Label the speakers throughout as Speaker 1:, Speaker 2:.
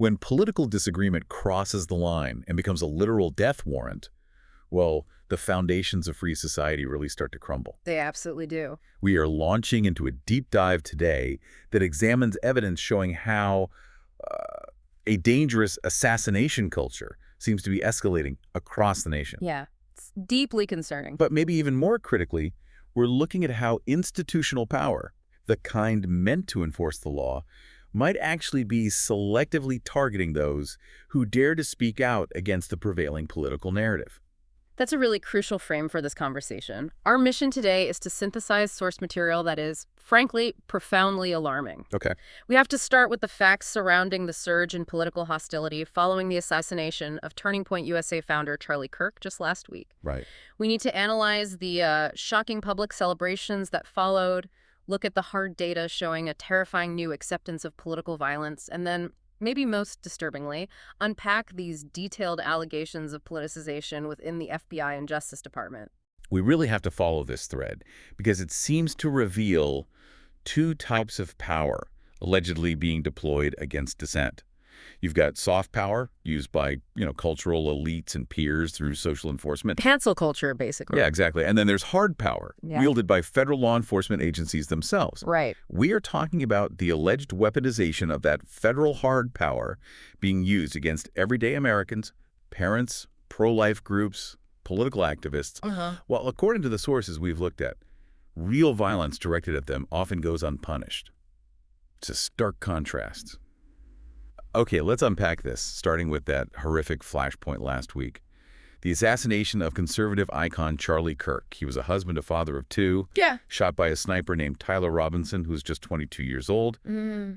Speaker 1: When political disagreement crosses the line and becomes a literal death warrant, well, the foundations of free society really start to crumble.
Speaker 2: They absolutely do.
Speaker 1: We are launching into a deep dive today that examines evidence showing how a dangerous assassination culture seems to be escalating across the nation.
Speaker 2: Yeah, it's deeply concerning.
Speaker 1: But maybe even more critically, we're looking at how institutional power, the kind meant to enforce the law, might actually be selectively targeting those who dare to speak out against the prevailing political narrative.
Speaker 2: That's a really crucial frame for this conversation. Our mission today is to synthesize source material that is, frankly, profoundly alarming.
Speaker 1: Okay.
Speaker 2: We have to start with the facts surrounding the surge in political hostility following the assassination of Turning Point USA founder Charlie Kirk just last week.
Speaker 1: Right.
Speaker 2: We need to analyze the shocking public celebrations that followed, look at the hard data showing a terrifying new acceptance of political violence, and then, maybe most disturbingly, unpack these detailed allegations of politicization within the FBI and Justice Department.
Speaker 1: We really have to follow this thread because it seems to reveal two types of power allegedly being deployed against dissent. You've got soft power used by, cultural elites and peers through social enforcement.
Speaker 2: Cancel culture, basically.
Speaker 1: Yeah, exactly. And then there's hard power, wielded by federal law enforcement agencies themselves.
Speaker 2: Right.
Speaker 1: We are talking about the alleged weaponization of that federal hard power being used against everyday Americans, parents, pro-life groups, political activists. Well, according to the sources we've looked at, real violence directed at them often goes unpunished. It's a stark contrast. Okay, let's unpack this, starting with that horrific flashpoint last week. The assassination of conservative icon Charlie Kirk. He was a husband, a father of two, shot by a sniper named Tyler Robinson, who's just 22 years old.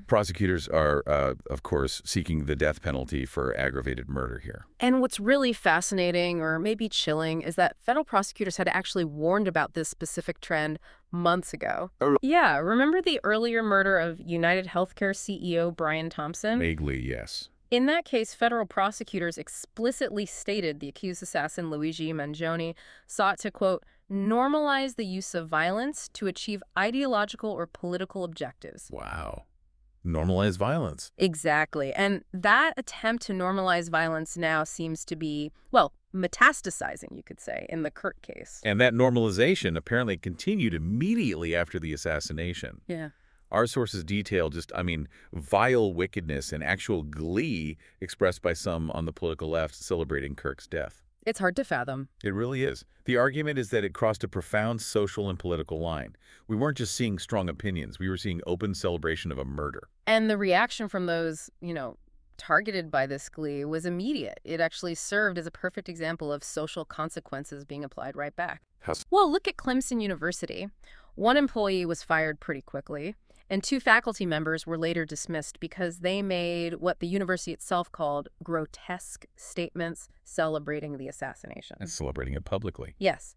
Speaker 1: Prosecutors are, of course, seeking the death penalty for aggravated murder here.
Speaker 2: And what's really fascinating, or maybe chilling, is that federal prosecutors had actually warned about this specific trend months ago. Yeah, remember the earlier murder of United Healthcare CEO Brian Thompson?
Speaker 1: Vaguely, yes.
Speaker 2: In that case, federal prosecutors explicitly stated the accused assassin, Luigi Mangione, sought to, quote, normalize the use of violence to achieve ideological or political objectives.
Speaker 1: Wow. Normalize violence.
Speaker 2: Exactly. And that attempt to normalize violence now seems to be, well, metastasizing, you could say, in the Kirk case.
Speaker 1: And that normalization apparently continued immediately after the assassination.
Speaker 2: Yeah.
Speaker 1: Our sources detail vile wickedness and actual glee expressed by some on the political left celebrating Kirk's death.
Speaker 2: It's hard to fathom.
Speaker 1: It really is. The argument is that it crossed a profound social and political line. We weren't just seeing strong opinions. We were seeing open celebration of a murder.
Speaker 2: And the reaction from those, targeted by this glee was immediate. It actually served as a perfect example of social consequences being applied right back. Well, look at Clemson University. One employee was fired pretty quickly, and two faculty members were later dismissed because they made what the university itself called grotesque statements celebrating the assassination.
Speaker 1: And celebrating it publicly.
Speaker 2: Yes.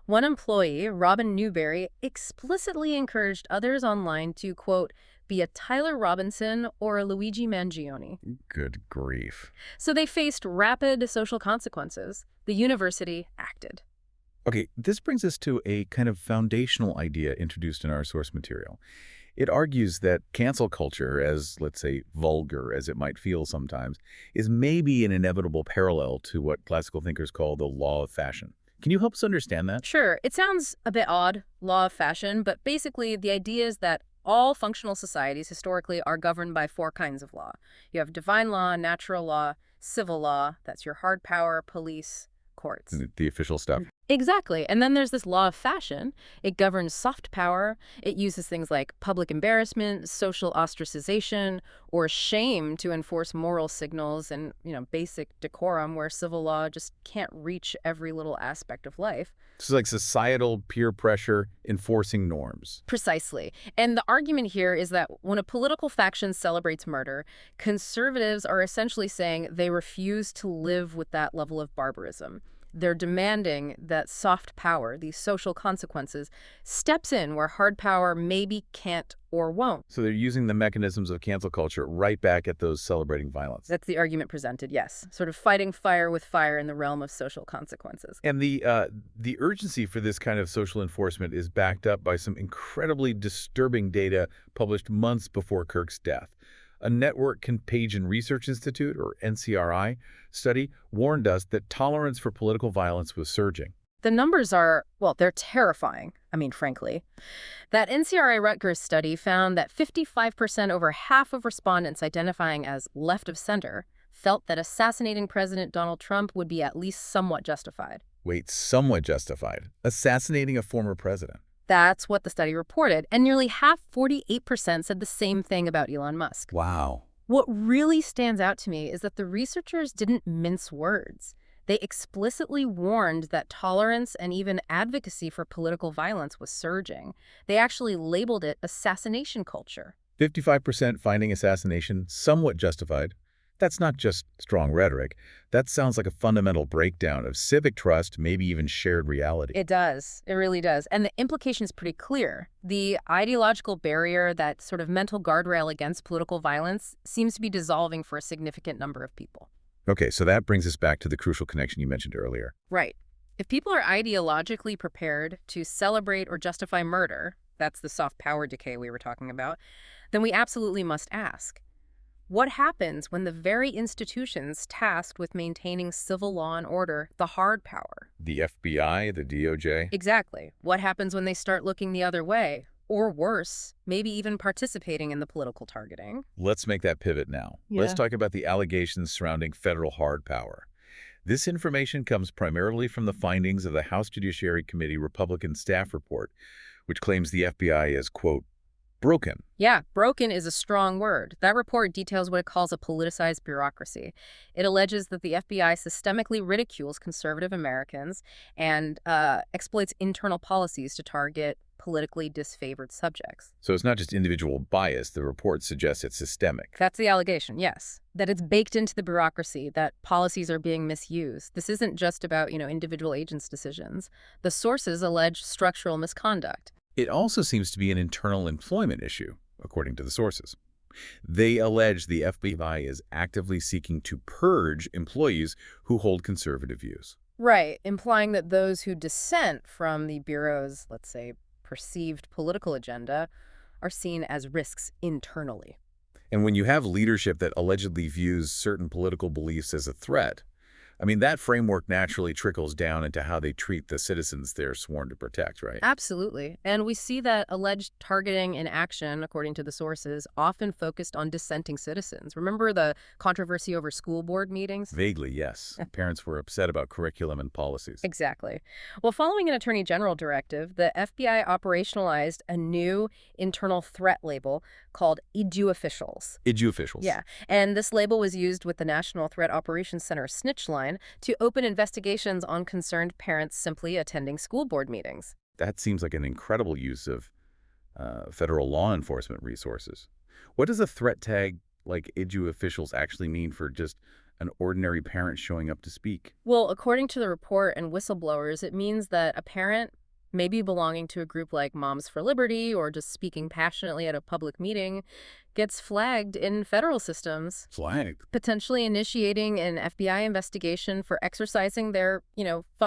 Speaker 2: One employee, Robin Newberry, explicitly encouraged others online to, quote, be a Tyler Robinson or a Luigi Mangione.
Speaker 1: Good grief.
Speaker 2: So they faced rapid social consequences. The university acted.
Speaker 1: Okay, this brings us to a kind of foundational idea introduced in our source material. It argues that cancel culture, as, let's say, vulgar as it might feel sometimes, is maybe an inevitable parallel to what classical thinkers call the law of fashion. Can you help us understand that?
Speaker 2: Sure. It sounds a bit odd, law of fashion, but basically the idea is that all functional societies historically are governed by four kinds of law. You have divine law, natural law, civil law, that's your hard power, police, courts.
Speaker 1: The official stuff.
Speaker 2: Exactly. And then there's this law of fashion. It governs soft power. It uses things like public embarrassment, social ostracization, or shame to enforce moral signals and, basic decorum, where civil law just can't reach every little aspect of life.
Speaker 1: So like societal peer pressure enforcing norms.
Speaker 2: Precisely. And the argument here is that when a political faction celebrates murder, conservatives are essentially saying they refuse to live with that level of barbarism. They're demanding that soft power, these social consequences, steps in where hard power maybe can't or won't.
Speaker 1: So they're using the mechanisms of cancel culture right back at those celebrating violence.
Speaker 2: That's the argument presented, yes. Sort of fighting fire with fire in the realm of social consequences.
Speaker 1: And the urgency for this kind of social enforcement is backed up by some incredibly disturbing data published months before Kirk's death. A Network Contagion Research Institute, or NCRI, study warned us that tolerance for political violence was surging.
Speaker 2: The numbers are, well, they're terrifying. I mean, frankly. That NCRI Rutgers study found that 55%, over half of respondents identifying as left of center, felt that assassinating President Donald Trump would be at least somewhat justified.
Speaker 1: Wait, somewhat justified? Assassinating a former president?
Speaker 2: That's what the study reported, and nearly half, 48%, said the same thing about Elon Musk.
Speaker 1: Wow.
Speaker 2: What really stands out to me is that the researchers didn't mince words. They explicitly warned that tolerance and even advocacy for political violence was surging. They actually labeled it assassination culture.
Speaker 1: 55% finding assassination somewhat justified. That's not just strong rhetoric. That sounds like a fundamental breakdown of civic trust, maybe even shared reality.
Speaker 2: It does. It really does. And the implication is pretty clear. The ideological barrier, that sort of mental guardrail against political violence, seems to be dissolving for a significant number of people.
Speaker 1: Okay, so that brings us back to the crucial connection you mentioned earlier.
Speaker 2: Right. If people are ideologically prepared to celebrate or justify murder, that's the soft power decay we were talking about, then we absolutely must ask, what happens when the very institutions tasked with maintaining civil law and order, the hard power?
Speaker 1: The FBI, the DOJ?
Speaker 2: Exactly. What happens when they start looking the other way? Or worse, maybe even participating in the political targeting?
Speaker 1: Let's make that pivot now.
Speaker 2: Yeah.
Speaker 1: Let's talk about the allegations surrounding federal hard power. This information comes primarily from the findings of the House Judiciary Committee Republican staff report, which claims the FBI is, quote, broken.
Speaker 2: Yeah, broken is a strong word. That report details what it calls a politicized bureaucracy. It alleges that the FBI systemically ridicules conservative Americans and exploits internal policies to target politically disfavored subjects.
Speaker 1: So it's not just individual bias. The report suggests it's systemic.
Speaker 2: That's the allegation, yes. That it's baked into the bureaucracy, that policies are being misused. This isn't just about, individual agents' decisions. The sources allege structural misconduct.
Speaker 1: It also seems to be an internal employment issue, according to the sources. They allege the FBI is actively seeking to purge employees who hold conservative views.
Speaker 2: Right, implying that those who dissent from the Bureau's, let's say, perceived political agenda are seen as risks internally.
Speaker 1: And when you have leadership that allegedly views certain political beliefs as a threat, that framework naturally trickles down into how they treat the citizens they're sworn to protect, right?
Speaker 2: Absolutely. And we see that alleged targeting in action, according to the sources, often focused on dissenting citizens. Remember the controversy over school board meetings?
Speaker 1: Vaguely, yes. Parents were upset about curriculum and policies.
Speaker 2: Exactly. Well, following an Attorney General directive, the FBI operationalized a new internal threat label called IDU officials.
Speaker 1: IDU officials.
Speaker 2: Yeah. And this label was used with the National Threat Operations Center snitch line to open investigations on concerned parents simply attending school board meetings.
Speaker 1: That seems like an incredible use of federal law enforcement resources. What does a threat tag like IDU officials actually mean for just an ordinary parent showing up to speak?
Speaker 2: Well, according to the report and whistleblowers, it means that a parent, maybe belonging to a group like Moms for Liberty or just speaking passionately at a public meeting, gets flagged in federal systems.
Speaker 1: Flagged?
Speaker 2: Potentially initiating an FBI investigation for exercising their,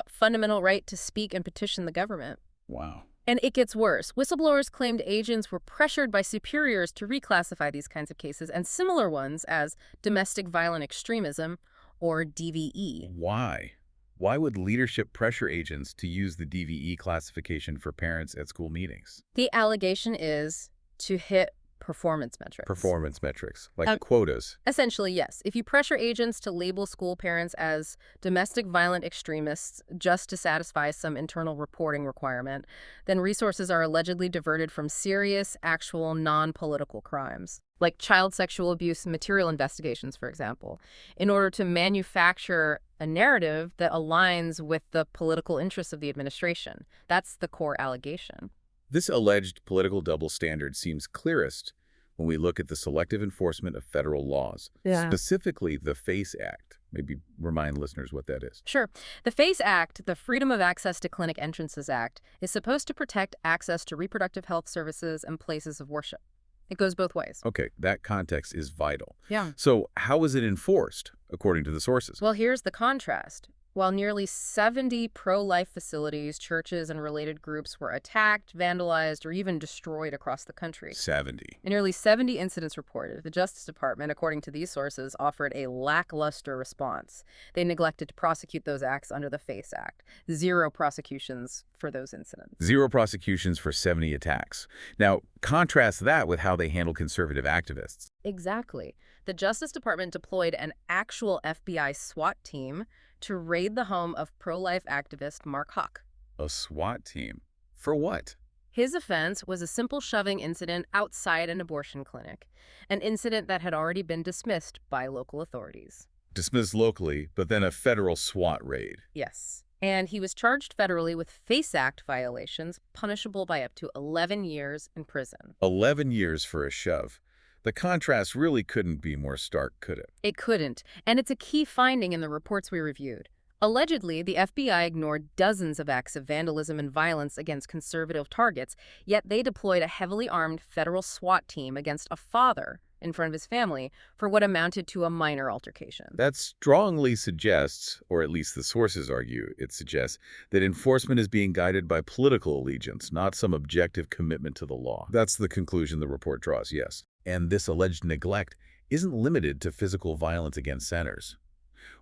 Speaker 2: fundamental right to speak and petition the government.
Speaker 1: Wow.
Speaker 2: And it gets worse. Whistleblowers claimed agents were pressured by superiors to reclassify these kinds of cases and similar ones as domestic violent extremism, or DVE.
Speaker 1: Why? Why would leadership pressure agents to use the DVE classification for parents at school meetings?
Speaker 2: The allegation is to hit performance metrics.
Speaker 1: Performance metrics, like quotas.
Speaker 2: Essentially, yes. If you pressure agents to label school parents as domestic violent extremists just to satisfy some internal reporting requirement, then resources are allegedly diverted from serious, actual, non-political crimes, like child sexual abuse material investigations, for example, in order to manufacture a narrative that aligns with the political interests of the administration. That's the core allegation.
Speaker 1: This alleged political double standard seems clearest when we look at the selective enforcement of federal laws, specifically the FACE Act. Maybe remind listeners what that is.
Speaker 2: Sure. The FACE Act, the Freedom of Access to Clinic Entrances Act, is supposed to protect access to reproductive health services and places of worship. It goes both ways.
Speaker 1: Okay, that context is vital.
Speaker 2: Yeah.
Speaker 1: So how is it enforced, according to the sources?
Speaker 2: Well, here's the contrast. While nearly 70 pro-life facilities, churches, and related groups were attacked, vandalized, or even destroyed across the country.
Speaker 1: 70.
Speaker 2: Nearly 70 incidents reported. The Justice Department, according to these sources, offered a lackluster response. They neglected to prosecute those acts under the FACE Act. 0 prosecutions for those incidents.
Speaker 1: 0 prosecutions for 70 attacks. Now, contrast that with how they handle conservative activists.
Speaker 2: Exactly. The Justice Department deployed an actual FBI SWAT team to raid the home of pro-life activist Mark Hawk.
Speaker 1: A SWAT team? For what?
Speaker 2: His offense was a simple shoving incident outside an abortion clinic, an incident that had already been dismissed by local authorities.
Speaker 1: Dismissed locally, but then a federal SWAT raid.
Speaker 2: Yes. And he was charged federally with FACE Act violations, punishable by up to 11 years in prison.
Speaker 1: 11 years for a shove. The contrast really couldn't be more stark, could it?
Speaker 2: It couldn't, and it's a key finding in the reports we reviewed. Allegedly, the FBI ignored dozens of acts of vandalism and violence against conservative targets, yet they deployed a heavily armed federal SWAT team against a father in front of his family for what amounted to a minor altercation.
Speaker 1: That strongly suggests, or at least the sources argue it suggests, that enforcement is being guided by political allegiance, not some objective commitment to the law. That's the conclusion the report draws, yes. And this alleged neglect isn't limited to physical violence against senators.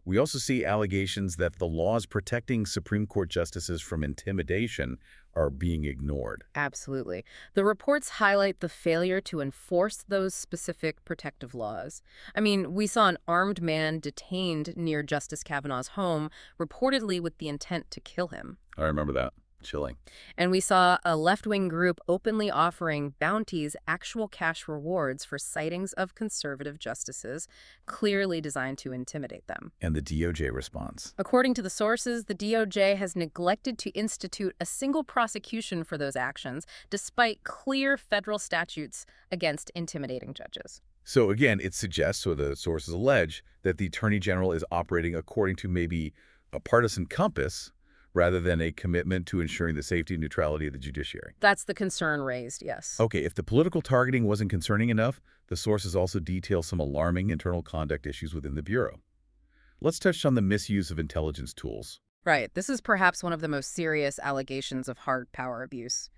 Speaker 1: We also see allegations that the laws protecting Supreme Court justices from intimidation are being ignored.
Speaker 2: Absolutely. The reports highlight the failure to enforce those specific protective laws. I mean, we saw an armed man detained near Justice Kavanaugh's home, reportedly with the intent to kill him.
Speaker 1: I remember that. Chilling.
Speaker 2: And we saw a left-wing group openly offering bounties, actual cash rewards for sightings of conservative justices, clearly designed to intimidate them.
Speaker 1: And the DOJ response.
Speaker 2: According to the sources, the DOJ has neglected to institute a single prosecution for those actions, despite clear federal statutes against intimidating judges.
Speaker 1: So again, it suggests, or the sources allege, that the Attorney General is operating according to maybe a partisan compass, rather than a commitment to ensuring the safety and neutrality of the judiciary.
Speaker 2: That's the concern raised, yes.
Speaker 1: Okay, if the political targeting wasn't concerning enough, the sources also detail some alarming internal conduct issues within the Bureau. Let's touch on the misuse of intelligence tools.
Speaker 2: Right. This is perhaps one of the most serious allegations of hard power abuse.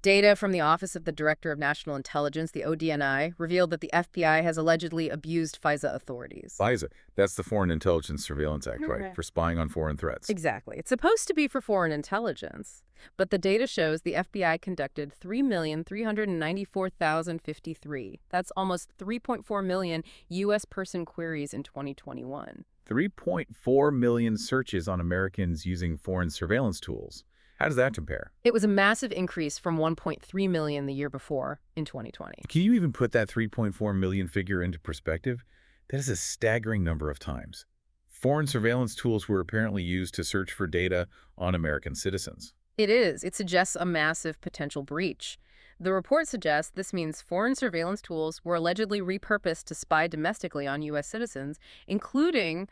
Speaker 2: Data from the Office of the Director of National Intelligence, the ODNI, revealed that the FBI has allegedly abused FISA authorities.
Speaker 1: FISA, that's the Foreign Intelligence Surveillance Act, right? For spying on foreign threats.
Speaker 2: Exactly. It's supposed to be for foreign intelligence, but the data shows the FBI conducted 3,394,053. That's almost 3.4 million U.S. person queries in 2021.
Speaker 1: 3.4 million searches on Americans using foreign surveillance tools. How does that compare?
Speaker 2: It was a massive increase from 1.3 million the year before in 2020.
Speaker 1: Can you even put that 3.4 million figure into perspective? That is a staggering number of times. Foreign surveillance tools were apparently used to search for data on American citizens.
Speaker 2: It is. It suggests a massive potential breach. The report suggests this means foreign surveillance tools were allegedly repurposed to spy domestically on U.S. citizens, including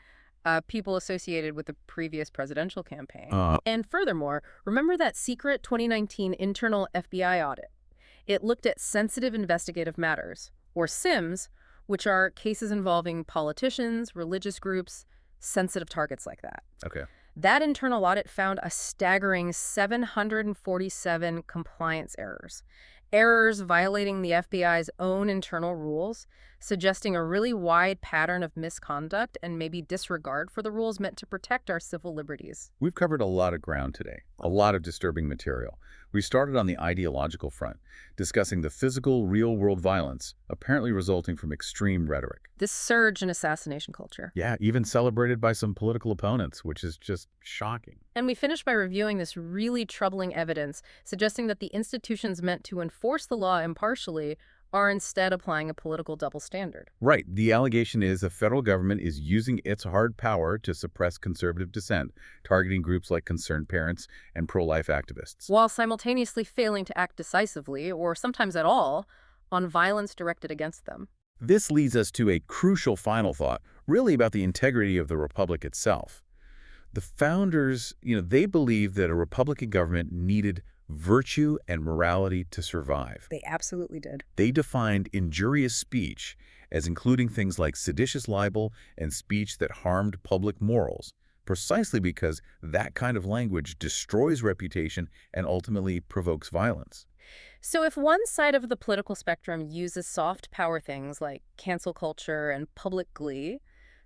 Speaker 2: people associated with the previous presidential campaign. And furthermore, remember that secret 2019 internal FBI audit? It looked at sensitive investigative matters, or SIMs, which are cases involving politicians, religious groups, sensitive targets like that.
Speaker 1: Okay.
Speaker 2: That internal audit found a staggering 747 compliance errors. Errors violating the FBI's own internal rules, suggesting a really wide pattern of misconduct and maybe disregard for the rules meant to protect our civil liberties.
Speaker 1: We've covered a lot of ground today, a lot of disturbing material. We started on the ideological front, discussing the physical, real-world violence apparently resulting from extreme rhetoric.
Speaker 2: This surge in assassination culture.
Speaker 1: Yeah, even celebrated by some political opponents, which is just shocking.
Speaker 2: And we finished by reviewing this really troubling evidence, suggesting that the institutions meant to enforce the law impartially are instead applying a political double standard.
Speaker 1: Right. The allegation is the federal government is using its hard power to suppress conservative dissent, targeting groups like concerned parents and pro-life activists,
Speaker 2: while simultaneously failing to act decisively, or sometimes at all, on violence directed against them.
Speaker 1: This leads us to a crucial final thought, really about the integrity of the republic itself. The founders, they believed that a Republican government needed virtue and morality to survive.
Speaker 2: They absolutely did.
Speaker 1: They defined injurious speech as including things like seditious libel and speech that harmed public morals, precisely because that kind of language destroys reputation and ultimately provokes violence.
Speaker 2: So if one side of the political spectrum uses soft power things like cancel culture and public glee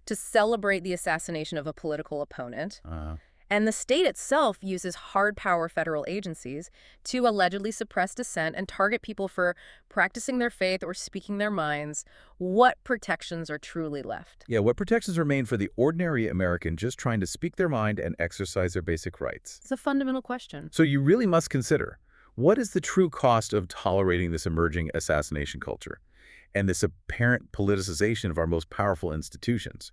Speaker 2: to celebrate the assassination of a political opponent,
Speaker 1: Uh,
Speaker 2: and the state itself uses hard power federal agencies to allegedly suppress dissent and target people for practicing their faith or speaking their minds, what protections are truly left?
Speaker 1: yeah, what protections remain for the ordinary American just trying to speak their mind and exercise their basic rights?
Speaker 2: It's a fundamental question.
Speaker 1: So you really must consider, what is the true cost of tolerating this emerging assassination culture and this apparent politicization of our most powerful institutions?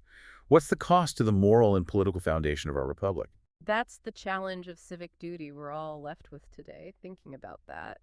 Speaker 1: What's the cost to the moral and political foundation of our republic?
Speaker 2: That's the challenge of civic duty we're all left with today, thinking about that.